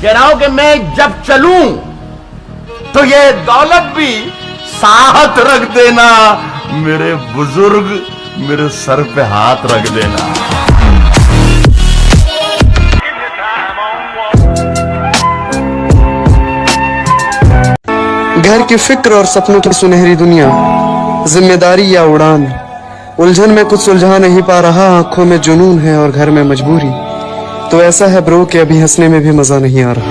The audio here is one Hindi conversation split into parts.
कह रहा हूं कि मैं जब चलूं तो ये दौलत भी साथ रख देना, मेरे बुजुर्ग मेरे सर पे हाथ रख देना। घर की फिक्र और सपनों की सुनहरी दुनिया, जिम्मेदारी या उड़ान, उलझन में कुछ सुलझा नहीं पा रहा, आंखों में जुनून है और घर में मजबूरी। तो ऐसा है ब्रो कि अभी हंसने में भी मजा नहीं आ रहा।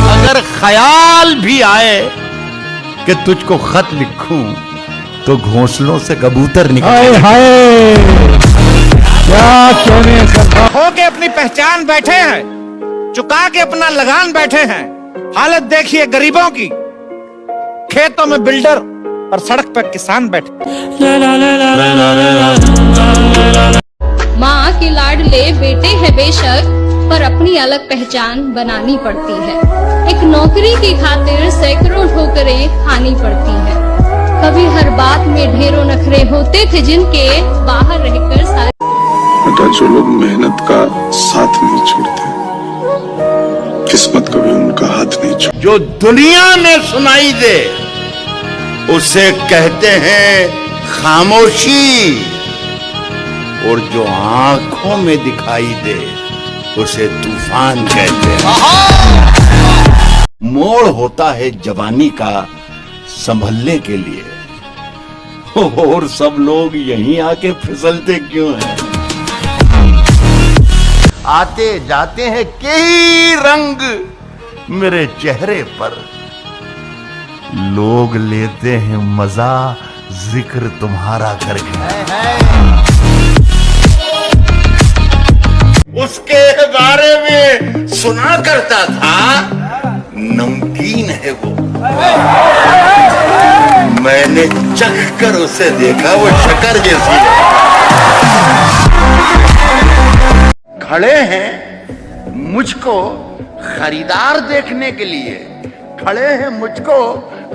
अगर ख्याल भी आए कि तुझको खत लिखूं तो घोंसलों से कबूतर निकले। खो के अपनी पहचान बैठे हैं, चुका के अपना लगान बैठे हैं। हालत देखिए गरीबों की, खेतों में बिल्डर और सड़क पर किसान बैठे। माँ के लाडले बेटे है बेशक, पर अपनी अलग पहचान बनानी पड़ती है। एक नौकरी की खातिर सैकड़ों ठोकरें खानी पड़ती है। कभी हर बात में ढेरों नखरे होते थे जिनके, बाहर रहकर सारे जो लोग मेहनत का साथ नहीं छोड़ते, किस्मत कभी उनका हाथ नहीं छोड़ती। जो दुनिया में सुनाई दे उसे कहते हैं खामोशी, और जो आंखों में दिखाई दे उसे तूफान कहते हैं। मोड़ होता है जवानी का संभलने के लिए, और सब लोग यहीं आके फिसलते क्यों हैं? आते जाते हैं कई रंग मेरे चेहरे पर, लोग लेते हैं मजा जिक्र तुम्हारा करके। उसके बारे में सुना करता था, नमकीन है वो, मैंने चख कर उसे देखा, वो शक्कर जैसी है। खड़े हैं मुझको खरीदार देखने के लिए, खड़े हैं मुझको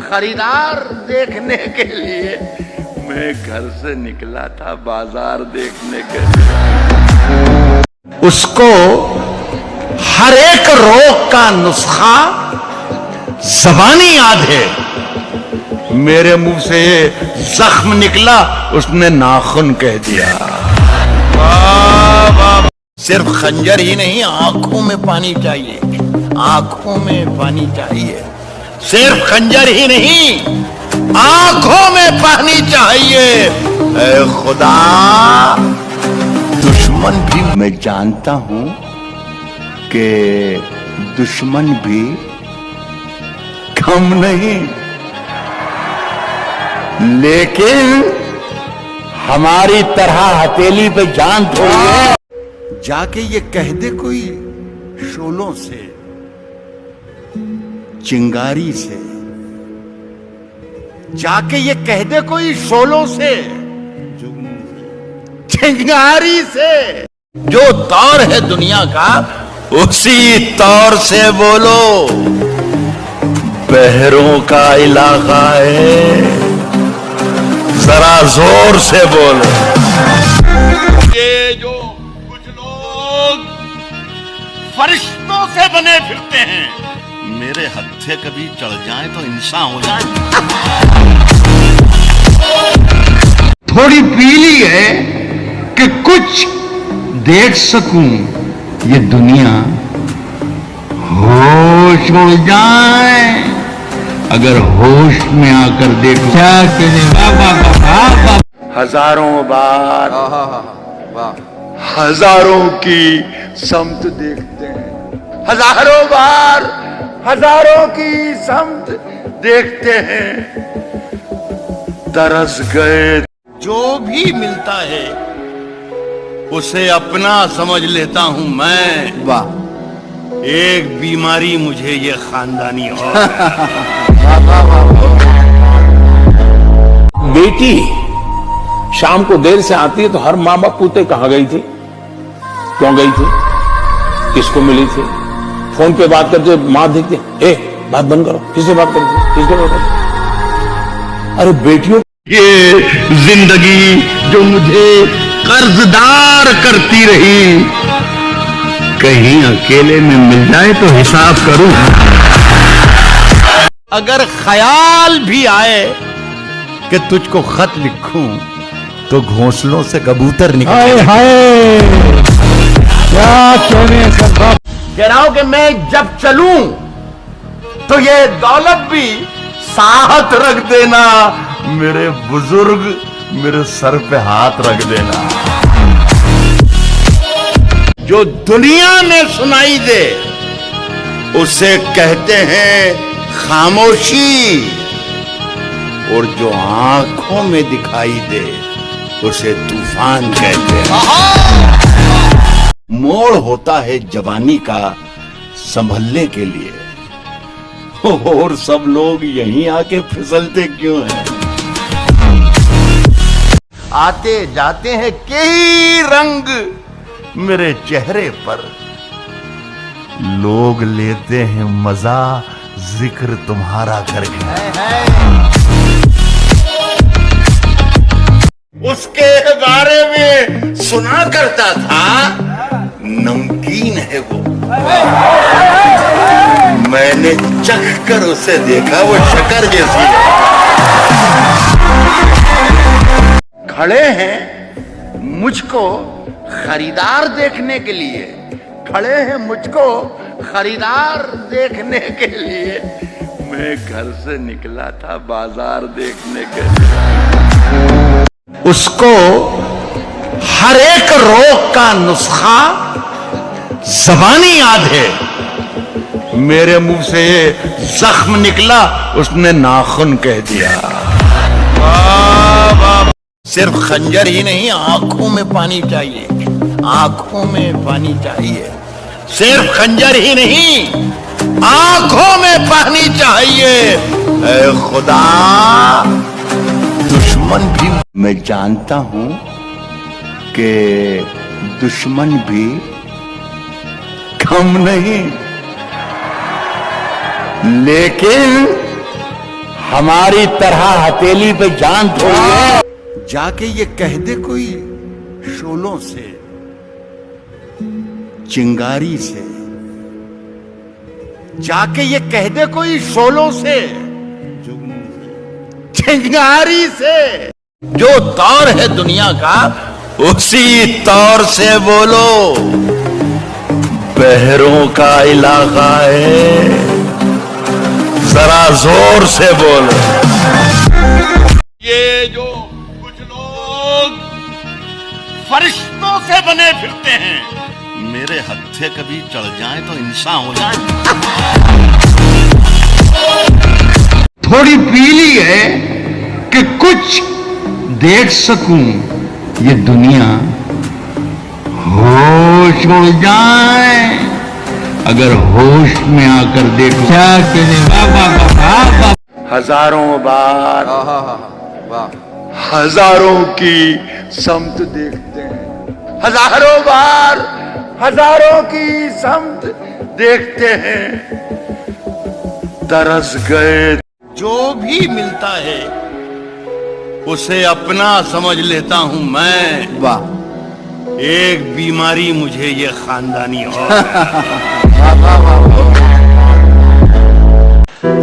खरीदार देखने के लिए, मैं घर से निकला था बाजार देखने के लिए। उसको हर एक रोग का नुस्खा ज़बानी याद है, मेरे मुंह से जख्म निकला उसने नाखून कह दिया। सिर्फ खंजर ही नहीं, आंखों में पानी चाहिए, आंखों में पानी चाहिए। सिर्फ खंजर ही नहीं, आंखों में पानी चाहिए। ऐ खुदा, दुश्मन भी मैं जानता हूं कि दुश्मन भी कम नहीं, लेकिन हमारी तरह हथेली पे जान थोड़ी है। जाके ये कह दे कोई शोलों से, चिंगारी से, जाके ये कह दे कोई शोलों से, चिंगारी से, जो तौर है दुनिया का उसी तौर से बोलो। बहरों का इलाका है, जरा जोर से बोलो। ये जो कुछ लोग फरिश्तों से बने फिरते हैं, मेरे हत्थे कभी चढ़ जाए तो इंसान हो जाए। थोड़ी पीली है कि कुछ देख सकूं ये दुनिया, होश हो जाए अगर होश में आकर देखो। हजारों बार हजारों की समत देखते हैं, हजारों बार हजारों की समत देखते हैं, तरस गए। जो भी मिलता है उसे अपना समझ लेता हूं मैं। वाह, एक बीमारी मुझे ये खानदानी हो। बेटी शाम को देर से आती है तो हर माँ बाप पूछते कहाँ गई थी, क्यों गई थी, किसको मिली थी। फोन पे बात करते माँ देखती, ए बात बंद करो, किससे बात करती, किससे बात करती। अरे बेटियों, ये जिंदगी जो मुझे कर्जदार करती रही, कहीं अकेले में मिल जाए तो हिसाब करूं। अगर ख्याल भी आए कि तुझको खत लिखूं तो घोंसलों से कबूतर निकले। कह रहा हूं कि मैं जब चलूं तो ये दौलत भी साथ रख देना, मेरे बुजुर्ग मेरे सर पे हाथ रख देना। जो दुनिया में सुनाई दे उसे कहते हैं खामोशी, और जो आंखों में दिखाई दे उसे तूफान कहते हैं। मोड़ होता है जवानी का संभलने के लिए, और सब लोग यहीं आके फिसलते क्यों हैं? आते जाते हैं कई रंग मेरे चेहरे पर, लोग लेते हैं मजा जिक्र तुम्हारा करके। उसके बारे में सुना करता था, नमकीन है वो, मैंने चख कर उसे देखा, वो शक्कर जैसी है। खड़े हैं मुझको खरीदार देखने के लिए, खड़े हैं मुझको खरीदार देखने के लिए, मैं घर से निकला था बाजार देखने के लिए। उसको हर एक रोग का नुस्खा ज़बानी याद है, मेरे मुंह से जख्म निकला उसने नाखून कह दिया। सिर्फ खंजर ही नहीं, आंखों में पानी चाहिए, आंखों में पानी चाहिए। सिर्फ खंजर ही नहीं, आंखों में पानी चाहिए। ऐ खुदा, दुश्मन भी, मैं जानता हूं कि दुश्मन भी कम नहीं, लेकिन हमारी तरह हथेली पे जान थोड़ी है। जाके ये कह दे कोई शोलों से, चिंगारी से, जाके ये कह दे कोई शोलों से, चिंगारी से, जो तौर है दुनिया का उसी तौर से बोलो। बहरों का इलाका है, जरा जोर से बोलो। ये जो कुछ लोग फरिश्तों से बने फिरते हैं, मेरे हत्थे कभी चढ़ जाएं तो इंसान हो जाएं। थोड़ी पीली है कि कुछ देख सकूं ये दुनिया, होश हो जाए अगर होश में आकर देखो। क्या हजारों बार हजारों की समत देखते हैं, हजारों बार हजारों की समत देखते हैं, तरस गए। जो भी मिलता है उसे अपना समझ लेता हूं मैं। वाह, एक बीमारी मुझे ये खानदानी हो।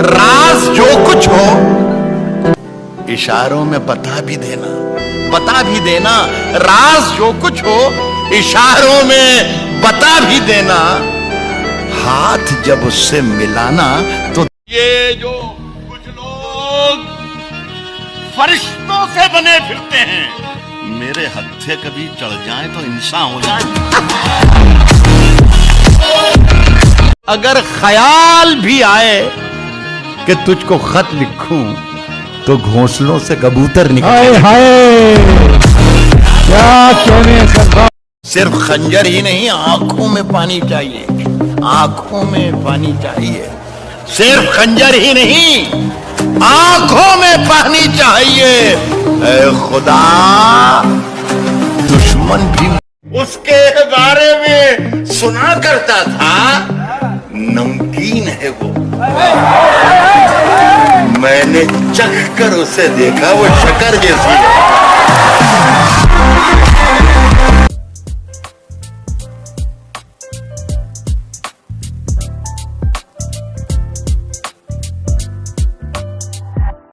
राज जो कुछ हो इशारों में बता भी देना, बता भी देना। राज जो कुछ हो इशारों में बता भी देना। हाथ जब उससे मिलाना तो ये जो कुछ लोग फरिश्तों से बने फिरते हैं, मेरे हत्थे कभी चढ़ जाएं तो इंसान हो जाएं। अगर ख्याल भी आए कि तुझको खत लिखूं तो घोंसलों से कबूतर निकले। क्या कहने सब। सिर्फ खंजर ही नहीं, आंखों में पानी चाहिए, आंखों में पानी चाहिए। सिर्फ खंजर ही नहीं, आंखों में पानी चाहिए। ऐ खुदा, दुश्मन भी उसके बारे में सुना करता था, नमकीन है वो, मैंने चख कर उसे देखा, वो शक्कर जैसी है।